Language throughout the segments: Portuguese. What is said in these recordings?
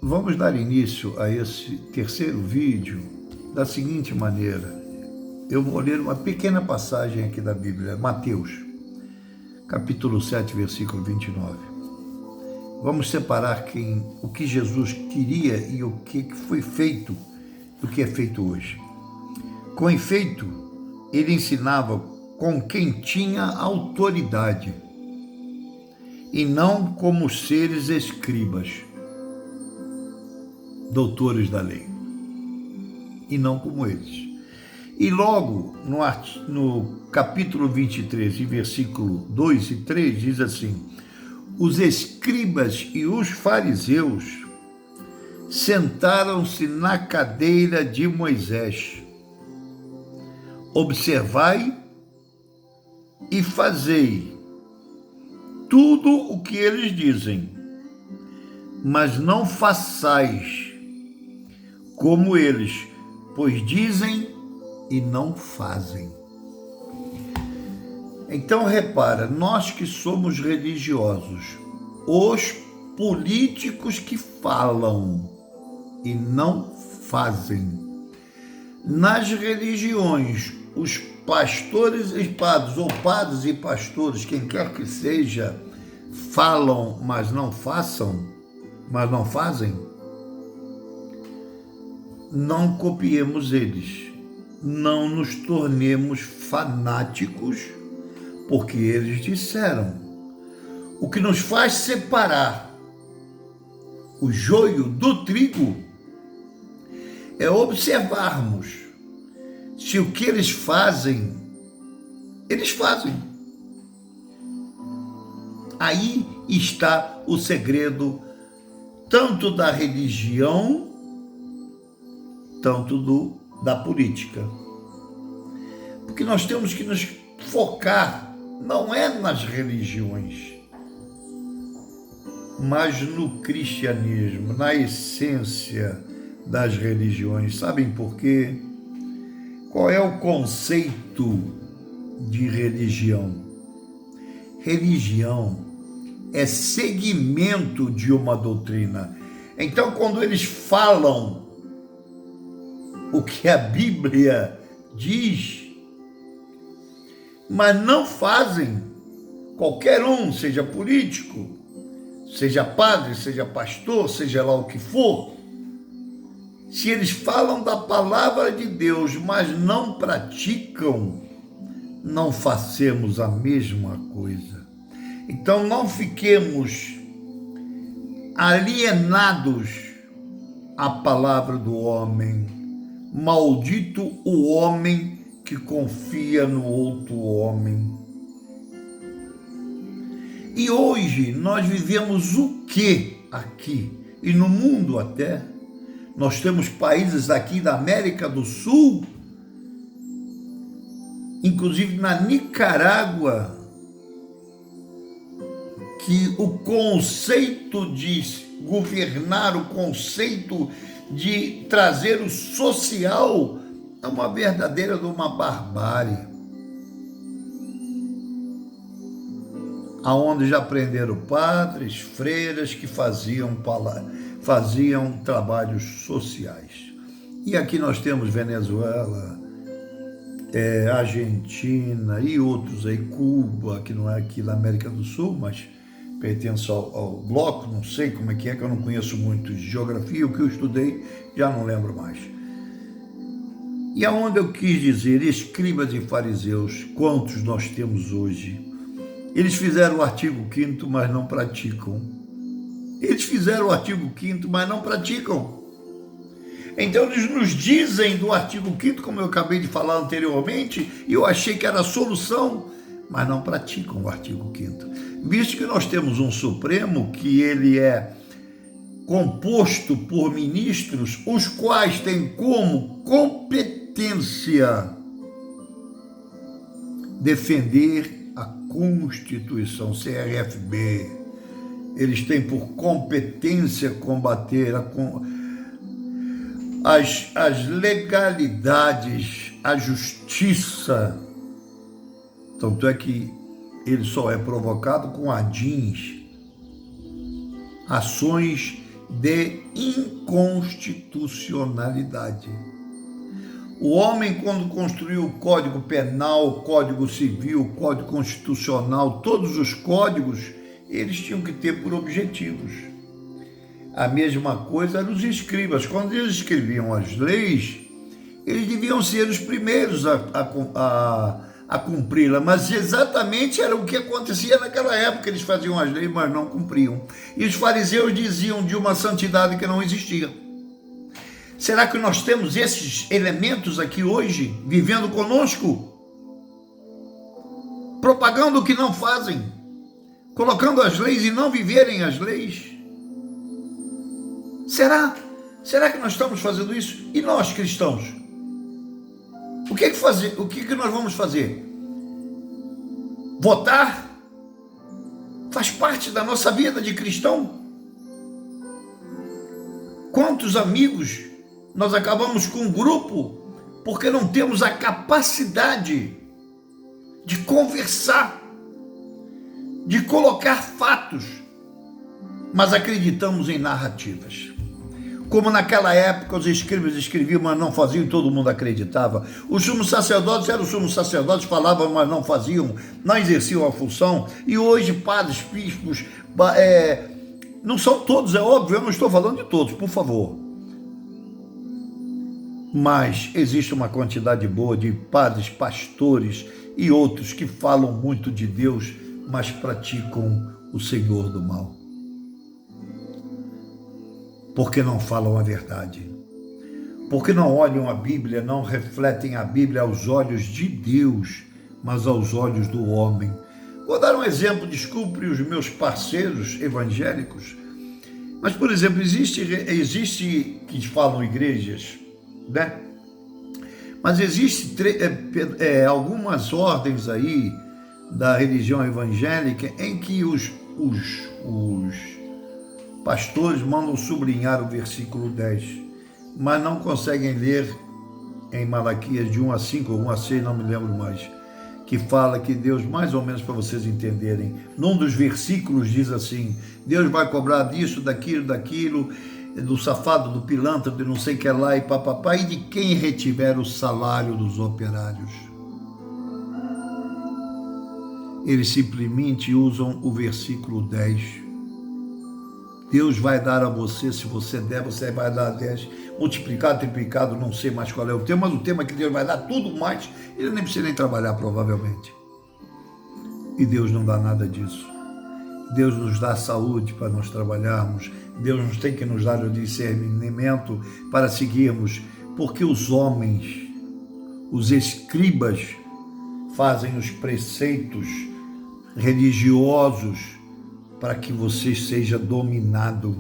Vamos dar início a esse terceiro vídeo da seguinte maneira. Eu vou ler uma pequena passagem aqui da Bíblia, Mateus, capítulo 7, versículo 29. Vamos separar o que Jesus queria e o que foi feito, o que é feito hoje. Com efeito, ele ensinava com quem tinha autoridade, e não como os seres escribas, doutores da lei, e não como eles. E logo no capítulo 23, versículo 2 e 3, diz assim: os escribas e os fariseus sentaram-se na cadeira de Moisés. Observai e fazei tudo o que eles dizem, mas não façais como eles, pois dizem e não fazem. Então repara, nós que somos religiosos, os políticos que falam e não fazem. Nas religiões, os pastores e padres, ou padres e pastores, quem quer que seja, falam, mas não fazem. Não copiemos eles, não nos tornemos fanáticos, porque eles disseram. O que nos faz separar o joio do trigo é observarmos se o que eles fazem. Aí está o segredo, tanto da religião, tanto da política. Porque nós temos que nos focar, não é nas religiões, mas no cristianismo, na essência das religiões. Sabem por quê? Qual é o conceito de religião? Religião é seguimento de uma doutrina. Então, quando eles falam o que a Bíblia diz, mas não fazem, qualquer um, seja político, seja padre, seja pastor, seja lá o que for, se eles falam da palavra de Deus, mas não praticam, não façamos a mesma coisa. Então não fiquemos alienados à palavra do homem. Maldito o homem que confia no outro homem. E hoje nós vivemos o que aqui? E no mundo até? Nós temos países aqui da América do Sul, inclusive na Nicarágua, que o conceito de governar, o conceito de trazer o social é uma verdadeira de uma barbárie. Aonde já prenderam padres, freiras que faziam trabalhos sociais. E aqui nós temos Venezuela, Argentina e outros aí, Cuba, que não é aqui na América do Sul, mas pertence ao bloco, não sei como é, que eu não conheço muito de geografia, o que eu estudei já não lembro mais. E aonde eu quis dizer, escribas e fariseus, quantos nós temos hoje? Eles fizeram o artigo 5º, mas não praticam. Eles fizeram o artigo 5º, mas não praticam. Então eles nos dizem do artigo 5º, como eu acabei de falar anteriormente, e eu achei que era a solução, mas não praticam o artigo 5º. Visto que nós temos um Supremo que ele é composto por ministros, os quais têm como competência defender a Constituição, CRFB. Eles têm por competência combater as legalidades, a justiça. Tanto é que ele só é provocado com ADINs, ações de inconstitucionalidade. O homem, quando construiu o Código Penal, o Código Civil, o Código Constitucional, todos os códigos, eles tinham que ter por objetivos. A mesma coisa eram os escribas. Quando eles escreviam as leis, eles deviam ser os primeiros a cumpri-la, mas exatamente era o que acontecia naquela época. Eles faziam as leis, mas não cumpriam. E os fariseus diziam de uma santidade que não existia. Será que nós temos esses elementos aqui hoje, vivendo conosco? Propagando o que não fazem, colocando as leis e não viverem as leis? Será que nós estamos fazendo isso? E nós, cristãos? O que nós vamos fazer? Votar? Faz parte da nossa vida de cristão? Quantos amigos nós acabamos com um grupo porque não temos a capacidade de conversar, de colocar fatos, mas acreditamos em narrativas. Como naquela época os escribas escreviam, mas não faziam, e todo mundo acreditava. Os sumos sacerdotes eram os sumos sacerdotes, falavam, mas não faziam, não exerciam a função. E hoje padres, bispos, não são todos, é óbvio, eu não estou falando de todos, por favor. Mas existe uma quantidade boa de padres, pastores e outros que falam muito de Deus, mas praticam o Senhor do mal. Porque não falam a verdade. Porque não olham a Bíblia, não refletem a Bíblia aos olhos de Deus, mas aos olhos do homem. Vou dar um exemplo, desculpe os meus parceiros evangélicos, mas, por exemplo, existe que falam igrejas, né? Mas existe algumas ordens aí da religião evangélica em que os pastores mandam sublinhar o versículo 10, mas não conseguem ler em Malaquias de 1 a 5 ou 1 a 6, não me lembro mais, que fala que Deus, mais ou menos para vocês entenderem, num dos versículos diz assim: Deus vai cobrar disso, daquilo, do safado, do pilantra, de não sei o que lá, e papapá, e de quem retiver o salário dos operários. Eles simplesmente usam o versículo 10. Deus vai dar a você, se você der, você vai dar 10, multiplicado, triplicado, não sei mais qual é o tema, mas o tema é que Deus vai dar tudo mais, ele nem precisa nem trabalhar, provavelmente. E Deus não dá nada disso. Deus nos dá saúde para nós trabalharmos, Deus nos tem que nos dar o discernimento para seguirmos, porque os homens, os escribas, fazem os preceitos religiosos para que você seja dominado.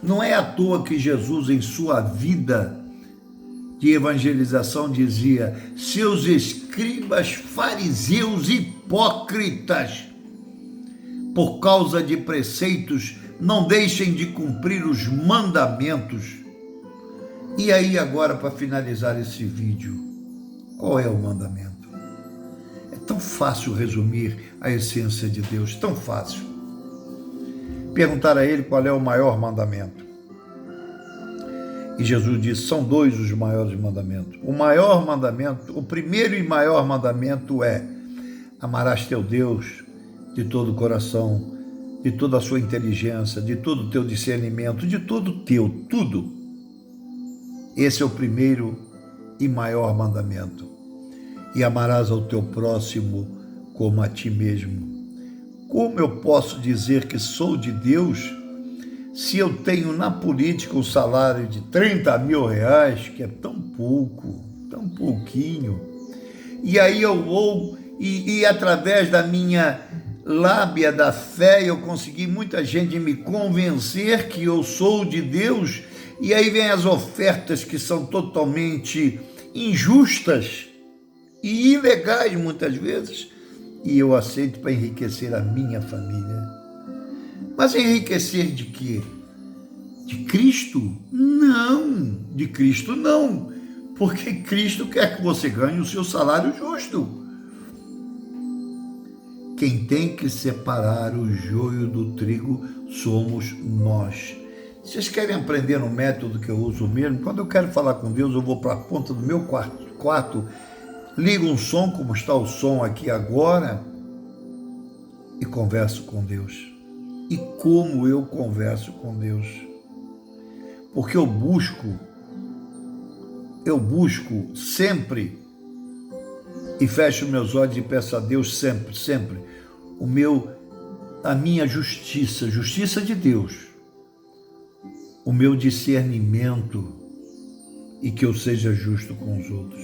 Não é à toa que Jesus, em sua vida de evangelização, dizia: seus escribas, fariseus, hipócritas, por causa de preceitos, não deixem de cumprir os mandamentos. E aí, agora, para finalizar esse vídeo, qual é o mandamento? É tão fácil resumir a essência de Deus, tão fácil. Perguntar a ele qual é o maior mandamento. E Jesus disse: são dois os maiores mandamentos. O maior mandamento, o primeiro e maior mandamento é: amarás teu Deus de todo o coração, de toda a sua inteligência, de todo o teu discernimento, de todo o teu, tudo. Esse é o primeiro e maior mandamento. E amarás ao teu próximo como a ti mesmo. Como eu posso dizer que sou de Deus se eu tenho na política um salário de 30 mil reais, que é tão pouco, tão pouquinho, e aí eu vou e através da minha lábia da fé eu consegui muita gente me convencer que eu sou de Deus, e aí vem as ofertas que são totalmente injustas e ilegais muitas vezes, e eu aceito para enriquecer a minha família. Mas enriquecer de quê? De Cristo? Não, de Cristo não, porque Cristo quer que você ganhe o seu salário justo. Quem tem que separar o joio do trigo somos nós. Vocês querem aprender no método que eu uso mesmo? Quando eu quero falar com Deus, eu vou para a ponta do meu quarto, ligo um som, como está o som aqui agora, e converso com Deus. E como eu converso com Deus? Porque eu busco sempre, e fecho meus olhos e peço a Deus sempre, a minha justiça de Deus, o meu discernimento, e que eu seja justo com os outros.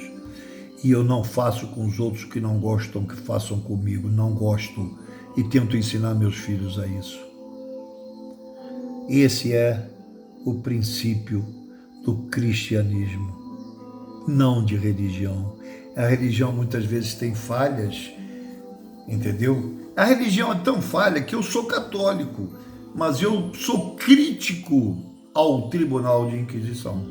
E eu não faço com os outros que não gostam que façam comigo, não gosto, e tento ensinar meus filhos a isso. Esse é o princípio do cristianismo, não de religião. A religião muitas vezes tem falhas, entendeu? A religião é tão falha que eu sou católico, mas eu sou crítico ao Tribunal de Inquisição.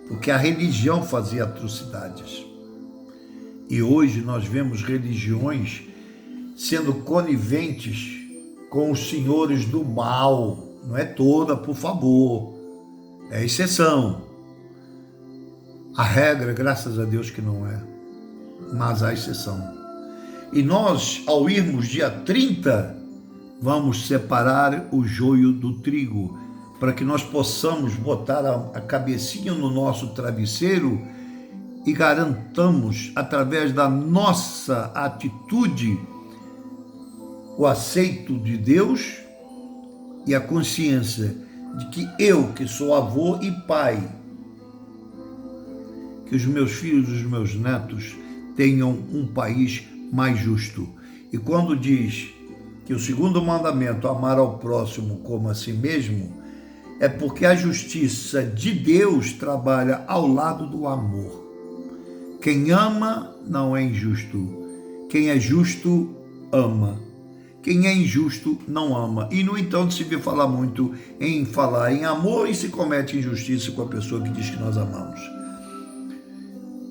Porque a religião fazia atrocidades. E hoje nós vemos religiões sendo coniventes com os senhores do mal. Não é toda, por favor. É exceção. A regra, graças a Deus que não é. Mas há exceção. E nós, ao irmos dia 30, vamos separar o joio do trigo, para que nós possamos botar a cabecinha no nosso travesseiro e garantamos, através da nossa atitude, o aceito de Deus e a consciência de que eu, que sou avô e pai, que os meus filhos e os meus netos tenham um país mais justo. E quando diz que o segundo mandamento, amar ao próximo como a si mesmo, é porque a justiça de Deus trabalha ao lado do amor. Quem ama não é injusto. Quem é justo, ama. Quem é injusto, não ama. E, no entanto, se vê falar muito em falar em amor e se comete injustiça com a pessoa que diz que nós amamos.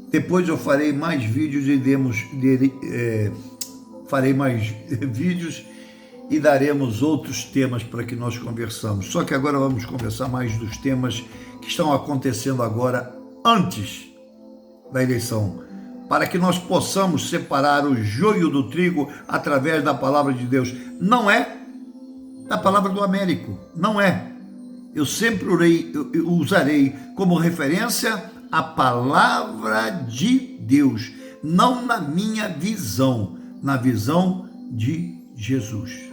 Depois eu farei mais vídeos e daremos outros temas para que nós conversamos. Só que agora vamos conversar mais dos temas que estão acontecendo agora antes da eleição, para que nós possamos separar o joio do trigo através da palavra de Deus. Não é da palavra do Américo, não é. Eu sempre usarei como referência a palavra de Deus, não na minha visão, na visão de Jesus.